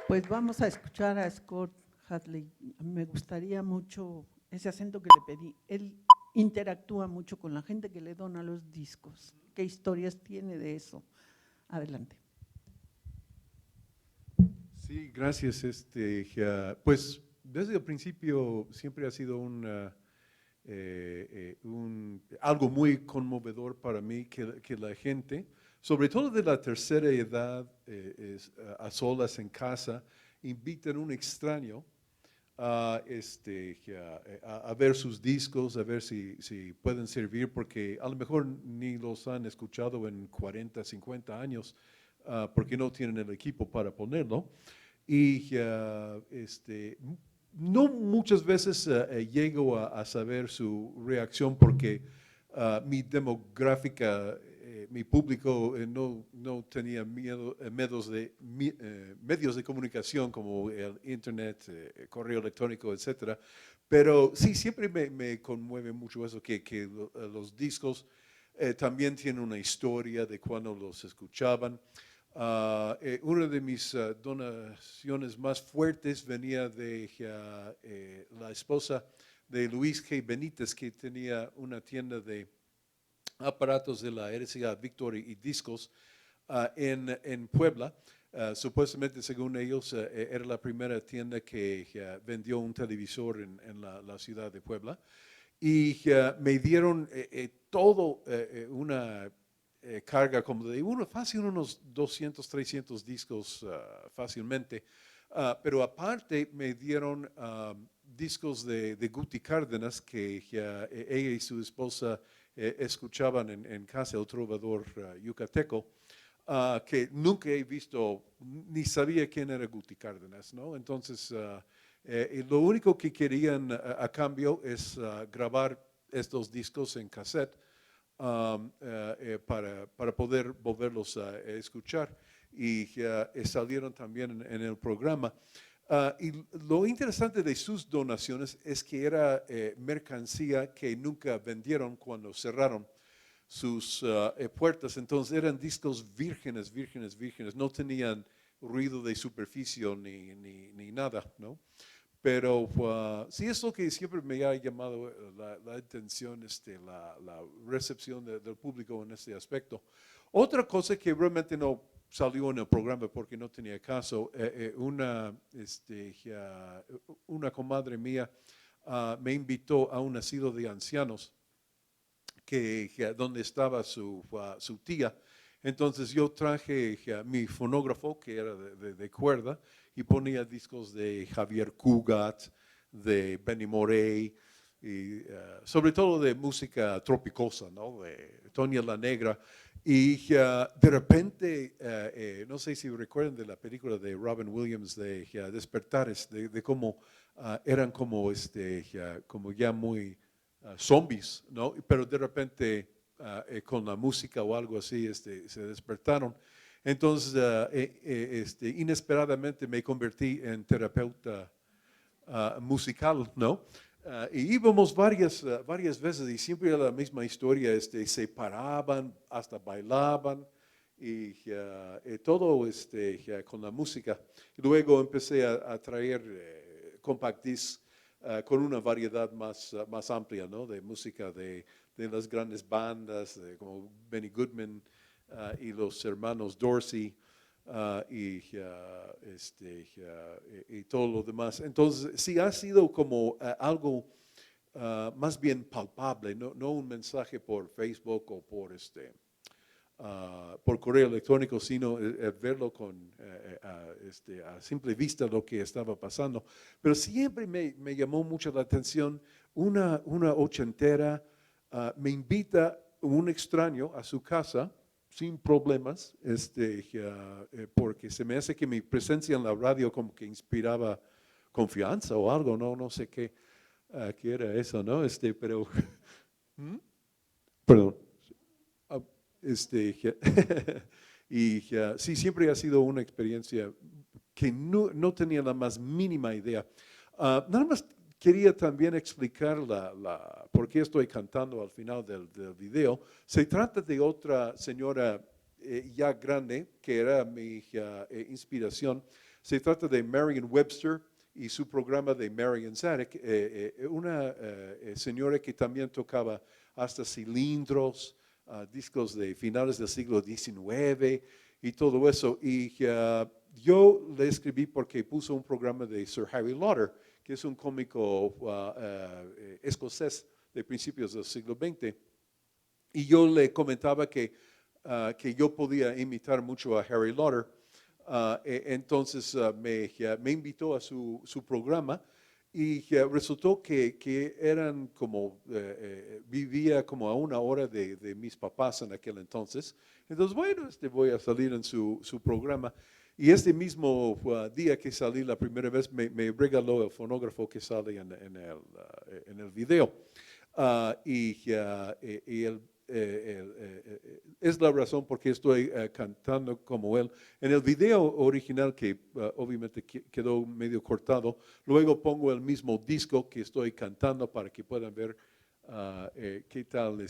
Pues vamos a escuchar a Scott Hadley. Me gustaría mucho ese acento que le pedí. Él interactúa mucho con la gente que le dona los discos. ¿Qué historias tiene de eso? Adelante. Sí, gracias. Pues desde el principio siempre ha sido algo muy conmovedor para mí que la gente, sobre todo de la tercera edad, a solas en casa, inviten a un extraño a ver sus discos, a ver si pueden servir, porque a lo mejor ni los han escuchado en 40, 50 años, porque no tienen el equipo para ponerlo. Y no muchas veces llego a saber su reacción porque mi demográfica, mi público no tenía medios de comunicación como el internet, correo electrónico, etc. Pero sí, siempre me conmueve mucho eso, que los discos también tienen una historia de cuando los escuchaban. Una de mis donaciones más fuertes venía de la esposa de Luis G. Benítez, que tenía una tienda de aparatos de la RCA Victor y discos en Puebla. Supuestamente, según ellos, era la primera tienda que vendió un televisor en la ciudad de Puebla. Y me dieron todo una carga como de unos 200, 300 discos fácilmente, pero aparte me dieron discos de Guti Cárdenas que ella y su esposa escuchaban en casa, el trovador yucateco, que nunca he visto, ni sabía quién era Guti Cárdenas, ¿no? Entonces, lo único que querían a cambio es grabar estos discos en cassette, para poder volverlos a escuchar, y salieron también en el programa. Y lo interesante de sus donaciones es que era mercancía que nunca vendieron cuando cerraron sus puertas. Entonces eran discos vírgenes, no tenían ruido de superficie ni nada, ¿no? Pero sí, es lo que siempre me ha llamado la atención, la recepción del público en este aspecto. Otra cosa que realmente no salió en el programa porque no tenía caso. Una comadre mía me invitó a un asilo de ancianos donde estaba su tía. Entonces yo traje mi fonógrafo, que era de cuerda, y ponía discos de Javier Cugat, de Benny Morey, y sobre todo de música tropicosa, ¿no? De Toña la Negra. Y de repente, no sé si recuerdan de la película de Robin Williams de Despertares, de cómo eran como, como ya muy zombies, ¿no? Pero de repente con la música o algo así se despertaron. Entonces, inesperadamente me convertí en terapeuta musical, ¿no? Y íbamos varias veces y siempre era la misma historia, se paraban, hasta bailaban y todo con la música. Y luego empecé a traer compact discs con una variedad más amplia, ¿no? De música de las grandes bandas, como Benny Goodman y los hermanos Dorsey. Y todo lo demás. Entonces, sí ha sido como algo más bien palpable, no un mensaje por Facebook o por correo electrónico, sino verlo a simple vista lo que estaba pasando. Pero siempre me llamó mucho la atención una ochentera me invita un extraño a su casa sin problemas, porque se me hace que mi presencia en la radio como que inspiraba confianza o algo, no sé qué era eso, ¿no? Pero, perdón. Y sí, siempre ha sido una experiencia que no tenía la más mínima idea. Nada más quería también explicar por qué estoy cantando al final del video. Se trata de otra señora ya grande, que era mi inspiración. Se trata de Marion Webster y su programa de Marion Zanuck, una señora que también tocaba hasta cilindros, discos de finales del siglo XIX y todo eso. Y yo le escribí porque puso un programa de Sir Harry Lauder, que es un cómico escocés de principios del siglo XX. Y yo le comentaba que yo podía imitar mucho a Harry Lauder. Entonces me invitó a su programa y resultó que eran como, vivía como a una hora de mis papás en aquel entonces. Entonces, bueno, voy a salir en su programa. Y este mismo día que salí la primera vez, me regaló el fonógrafo que sale en el video. Es la razón por qué estoy cantando como él. En el video original, que obviamente quedó medio cortado, luego pongo el mismo disco que estoy cantando para que puedan ver qué tal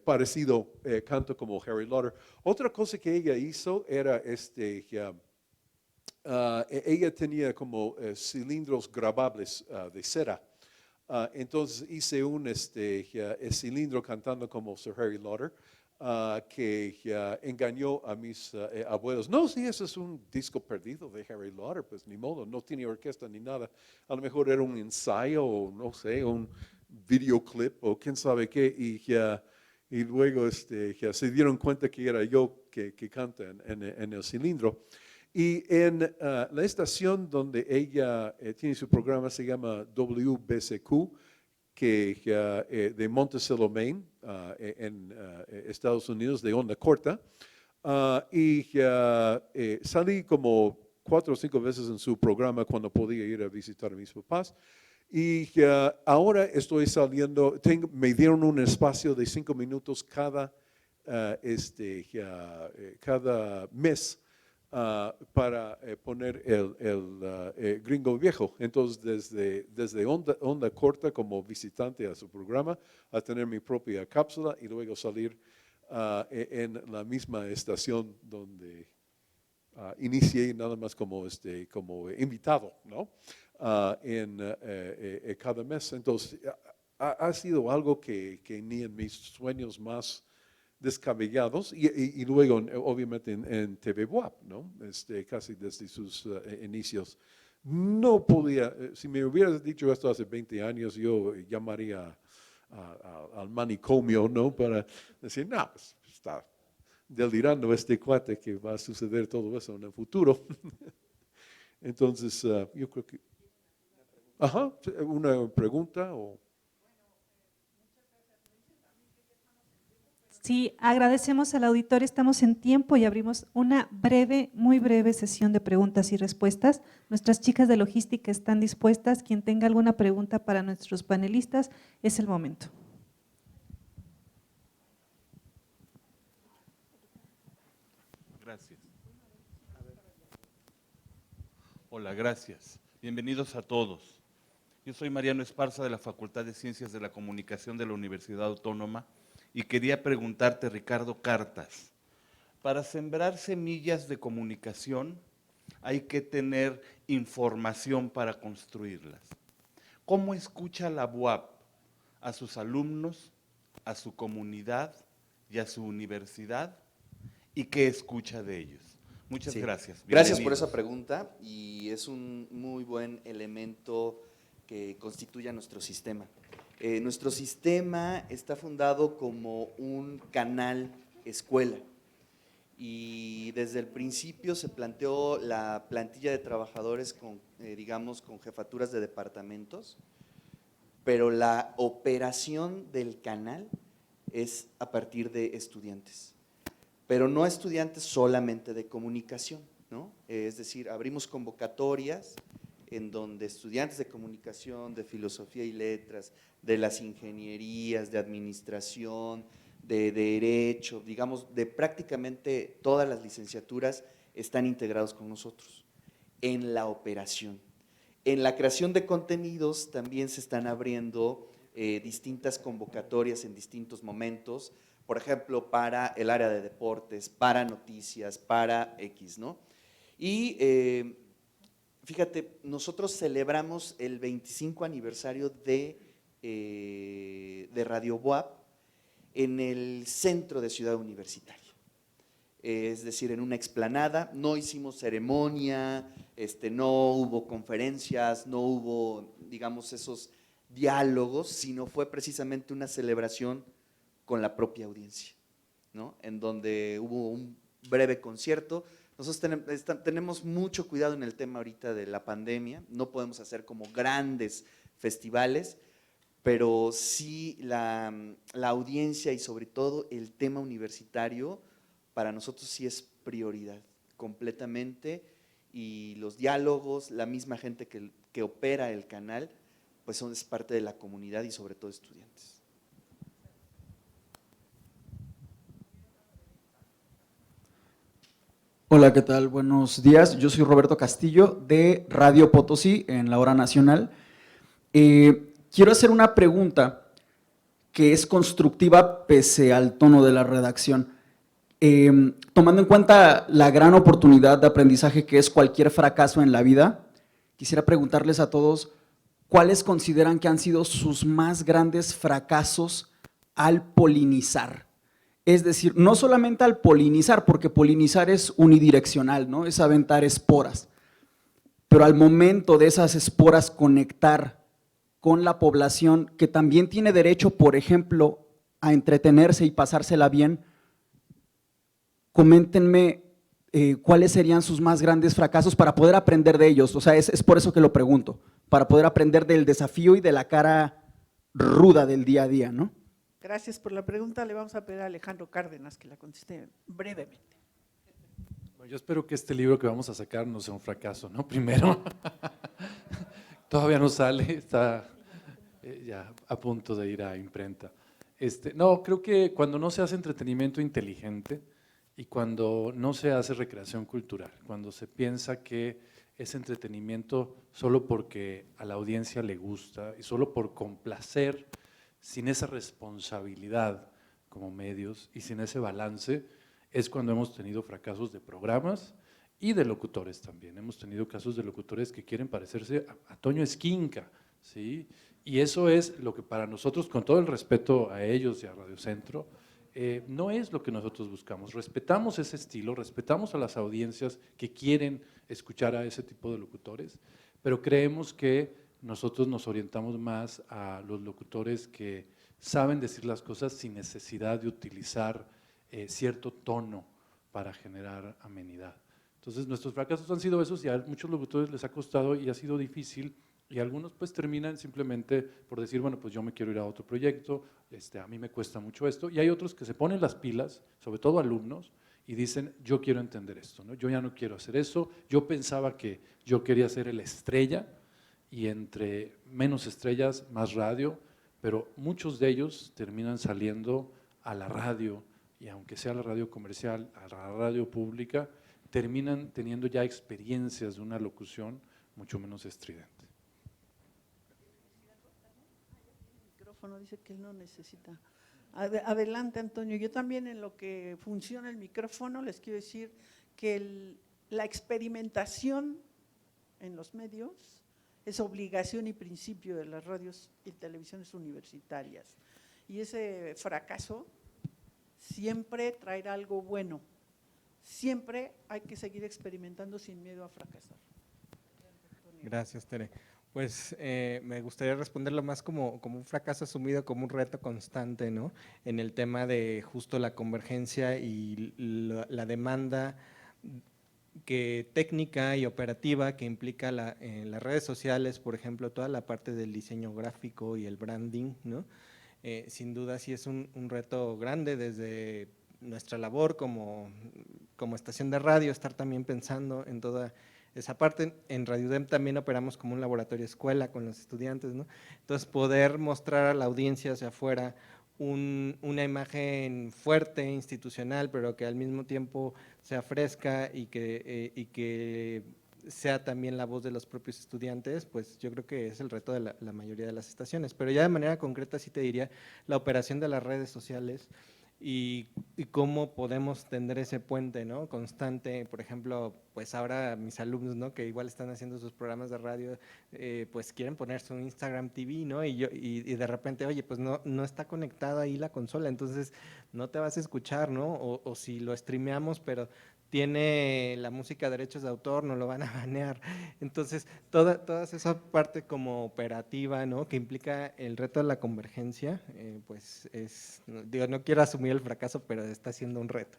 parecido canto como Harry Lauder. Otra cosa que ella hizo era ella tenía como cilindros grabables de cera. Entonces hice un cilindro cantando como Sir Harry Lauder, que engañó a mis abuelos. No, si ese es un disco perdido de Harry Lauder, pues ni modo, no tiene orquesta ni nada. A lo mejor era un ensayo o no sé, un videoclip o quién sabe qué. Y luego se dieron cuenta que era yo que canta en el cilindro. Y en la estación donde ella tiene su programa se llama WBCQ, de Monticello, Maine, en Estados Unidos, de onda corta. Salí como 4 o 5 veces en su programa cuando podía ir a visitar a mis papás. Y ahora estoy saliendo, me dieron un espacio de 5 minutos cada mes. Para poner el Gringo Viejo. Entonces, desde onda corta como visitante a su programa, a tener mi propia cápsula y luego salir en la misma estación donde inicié nada más como invitado, ¿no? Cada mes. Entonces, ha sido algo que ni en mis sueños más descabellados y luego obviamente en TV WAP, ¿no? Casi desde sus inicios. No podía, si me hubieras dicho esto hace 20 años, yo llamaría al manicomio, ¿no? Para decir, no, pues está delirando este cuate que va a suceder todo eso en el futuro. Entonces, yo creo que… Ajá, una pregunta o… Sí, agradecemos al auditorio, estamos en tiempo y abrimos una breve, muy breve sesión de preguntas y respuestas. Nuestras chicas de logística están dispuestas. Quien tenga alguna pregunta para nuestros panelistas, es el momento. Gracias. Hola, gracias. Bienvenidos a todos. Yo soy Mariano Esparza de la Facultad de Ciencias de la Comunicación de la Universidad Autónoma y quería preguntarte, Ricardo Cartas, para sembrar semillas de comunicación hay que tener información para construirlas. ¿Cómo escucha la UAP a sus alumnos, a su comunidad y a su universidad? ¿Y qué escucha de ellos? Muchas gracias. Gracias por esa pregunta y es un muy buen elemento que constituye nuestro sistema. Nuestro sistema está fundado como un canal escuela y desde el principio se planteó la plantilla de trabajadores con, digamos, con jefaturas de departamentos, pero la operación del canal es a partir de estudiantes, pero no estudiantes solamente de comunicación, ¿no? Es decir, abrimos convocatorias en donde estudiantes de comunicación, de filosofía y letras, de las ingenierías, de administración, de derecho, digamos, de prácticamente todas las licenciaturas están integrados con nosotros en la operación. En la creación de contenidos también se están abriendo distintas convocatorias en distintos momentos, por ejemplo, para el área de deportes, para noticias, para X, ¿no? Y fíjate, nosotros celebramos el 25 aniversario de Radio BUAP en el centro de Ciudad Universitaria, es decir, en una explanada. No hicimos ceremonia, no hubo conferencias, no hubo, digamos, esos diálogos, sino fue precisamente una celebración con la propia audiencia, ¿no? En donde hubo un breve concierto. Nosotros tenemos mucho cuidado en el tema ahorita de la pandemia, no podemos hacer como grandes festivales, pero sí la audiencia y sobre todo el tema universitario para nosotros sí es prioridad completamente, y los diálogos, la misma gente que opera el canal, pues es parte de la comunidad y sobre todo estudiantes. Hola, ¿qué tal? Buenos días. Yo soy Roberto Castillo de Radio Potosí en la Hora Nacional. Quiero hacer una pregunta que es constructiva pese al tono de la redacción. Tomando en cuenta la gran oportunidad de aprendizaje que es cualquier fracaso en la vida, quisiera preguntarles a todos cuáles consideran que han sido sus más grandes fracasos al polinizar. Es decir, no solamente al polinizar, porque polinizar es unidireccional, ¿no? Es aventar esporas, pero al momento de esas esporas conectar con la población que también tiene derecho, por ejemplo, a entretenerse y pasársela bien. Coméntenme cuáles serían sus más grandes fracasos para poder aprender de ellos. O sea, es por eso que lo pregunto, para poder aprender del desafío y de la cara ruda del día a día, ¿no? Gracias por la pregunta. Le vamos a pedir a Alejandro Cárdenas que la conteste brevemente. Bueno, yo espero que este libro que vamos a sacar no sea un fracaso, ¿no? Primero, todavía no sale, está ya a punto de ir a imprenta. No, creo que cuando no se hace entretenimiento inteligente y cuando no se hace recreación cultural, cuando se piensa que es entretenimiento solo porque a la audiencia le gusta y solo por complacer, sin esa responsabilidad como medios y sin ese balance, es cuando hemos tenido fracasos de programas y de locutores también. Hemos tenido casos de locutores que quieren parecerse a Toño Esquinca, ¿sí? Y eso es lo que para nosotros, con todo el respeto a ellos y a Radio Centro, no es lo que nosotros buscamos. Respetamos ese estilo, respetamos a las audiencias que quieren escuchar a ese tipo de locutores, pero creemos que nosotros nos orientamos más a los locutores que saben decir las cosas sin necesidad de utilizar cierto tono para generar amenidad. Entonces nuestros fracasos han sido esos y a muchos locutores les ha costado y ha sido difícil, y algunos pues terminan simplemente por decir, bueno, pues yo me quiero ir a otro proyecto, a mí me cuesta mucho esto, y hay otros que se ponen las pilas, sobre todo alumnos, y dicen, yo quiero entender esto, ¿no? Yo ya no quiero hacer eso, yo pensaba que yo quería ser el estrella, y entre menos estrellas, más radio, pero muchos de ellos terminan saliendo a la radio, y aunque sea la radio comercial, a la radio pública, terminan teniendo ya experiencias de una locución mucho menos estridente. El micrófono dice que él no necesita. Adelante, Antonio. Yo también, en lo que funciona el micrófono, les quiero decir que la experimentación en los medios es obligación y principio de las radios y televisiones universitarias. Y ese fracaso siempre traerá algo bueno. Siempre hay que seguir experimentando sin miedo a fracasar. Gracias, Tere. Pues me gustaría responderlo más como un fracaso asumido, como un reto constante, ¿no? En el tema de justo la convergencia y la demanda técnica y operativa que implica en las redes sociales, por ejemplo, toda la parte del diseño gráfico y el branding, ¿no? Sin duda sí es un reto grande desde nuestra labor como estación de radio, estar también pensando en toda esa parte. En Radio UDEM también operamos como un laboratorio escuela con los estudiantes, ¿no? Entonces, poder mostrar a la audiencia hacia afuera una imagen fuerte, institucional, pero que al mismo tiempo sea fresca y que sea también la voz de los propios estudiantes, pues yo creo que es el reto de la mayoría de las estaciones. Pero ya de manera concreta sí te diría la operación de las redes sociales, y cómo podemos tender ese puente, ¿no? Constante. Por ejemplo, pues ahora mis alumnos, ¿no? Que igual están haciendo sus programas de radio, pues quieren poner su Instagram TV, ¿no? Y de repente, oye, pues no está conectada ahí la consola, entonces no te vas a escuchar, ¿no? O si lo streameamos, pero tiene la música derechos de autor, no lo van a banear. Entonces, toda esa parte como operativa, ¿no? Que implica el reto de la convergencia, pues no quiero asumir el fracaso, pero está siendo un reto.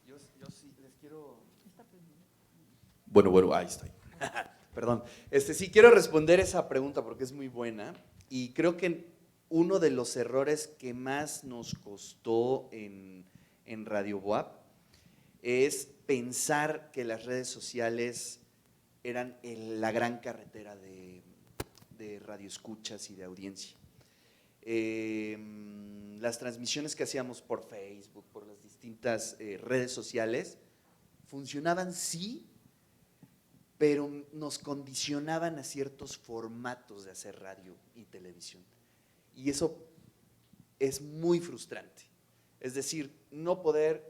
Yo sí les quiero… Bueno, ahí estoy. Perdón. Sí quiero responder esa pregunta porque es muy buena, y creo que uno de los errores que más nos costó en Radio BOAP es pensar que las redes sociales eran la gran carretera de radioescuchas y de audiencia. Las transmisiones que hacíamos por Facebook, por las distintas redes sociales, funcionaban sí, pero nos condicionaban a ciertos formatos de hacer radio y televisión. Y eso es muy frustrante. Es decir, no poder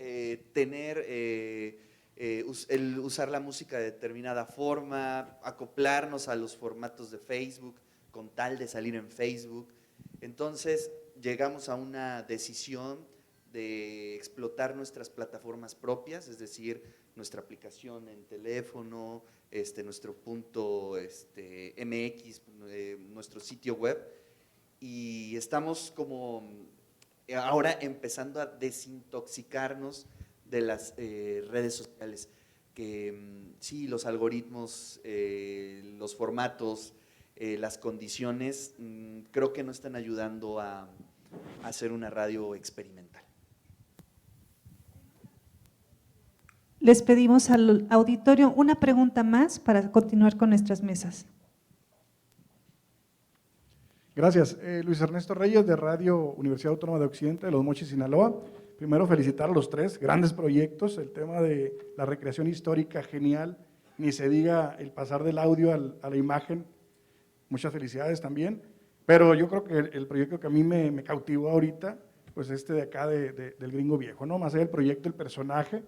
usar la música de determinada forma, acoplarnos a los formatos de Facebook con tal de salir en Facebook. Entonces llegamos a una decisión de explotar nuestras plataformas propias, es decir, nuestra aplicación en teléfono, nuestro punto MX, nuestro sitio web. Y estamos como ahora empezando a desintoxicarnos de las redes sociales, que sí, los algoritmos, los formatos, las condiciones, creo que no están ayudando a hacer una radio experimental. Les pedimos al auditorio una pregunta más para continuar con nuestras mesas. Gracias. Luis Ernesto Reyes, de Radio Universidad Autónoma de Occidente, de Los Mochis, Sinaloa. Primero, felicitar a los tres, grandes proyectos. El tema de la recreación histórica, genial. Ni se diga el pasar del audio a la imagen. Muchas felicidades también. Pero yo creo que el proyecto que a mí me cautivó ahorita, pues de acá del Gringo Viejo, ¿no? Más allá del proyecto, el personaje.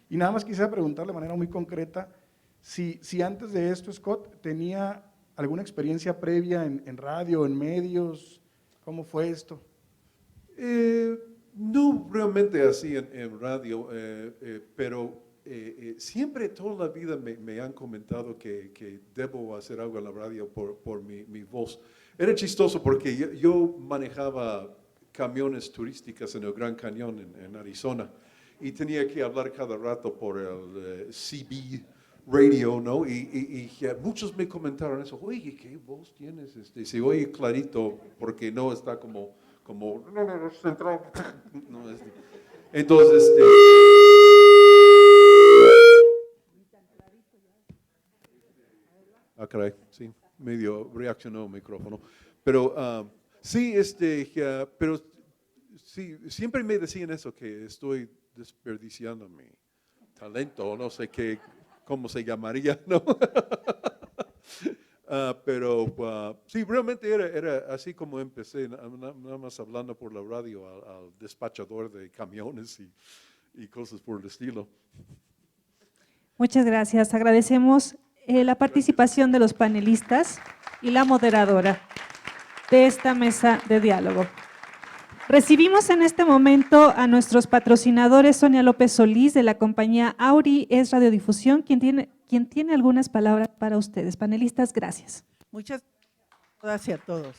Y nada más quisiera preguntarle de manera muy concreta si antes de esto Scott tenía ¿Alguna experiencia previa en radio, en medios? ¿Cómo fue esto? No realmente así en radio, pero siempre toda la vida me han comentado que debo hacer algo en la radio por mi voz. Era chistoso porque yo manejaba camiones turísticas en el Gran Cañón en Arizona y tenía que hablar cada rato por el CB radio, ¿no? Y muchos me comentaron eso, oye, ¿qué voz tienes? Se oye clarito porque no está como central. No, entonces, caray, sí, medio reaccionó el micrófono. Pero sí, pero sí, siempre me decían eso, que estoy desperdiciando mi talento, no sé cómo se llamaría, ¿no? Pero sí, realmente era así como empecé, nada más hablando por la radio al despachador de camiones y cosas por el estilo. Muchas gracias. Agradecemos la participación de los panelistas y la moderadora de esta mesa de diálogo. Recibimos en este momento a nuestros patrocinadores, Sonia López Solís de la compañía Auri Es Radiodifusión, quien tiene algunas palabras para ustedes. Panelistas, gracias. Muchas gracias a todos.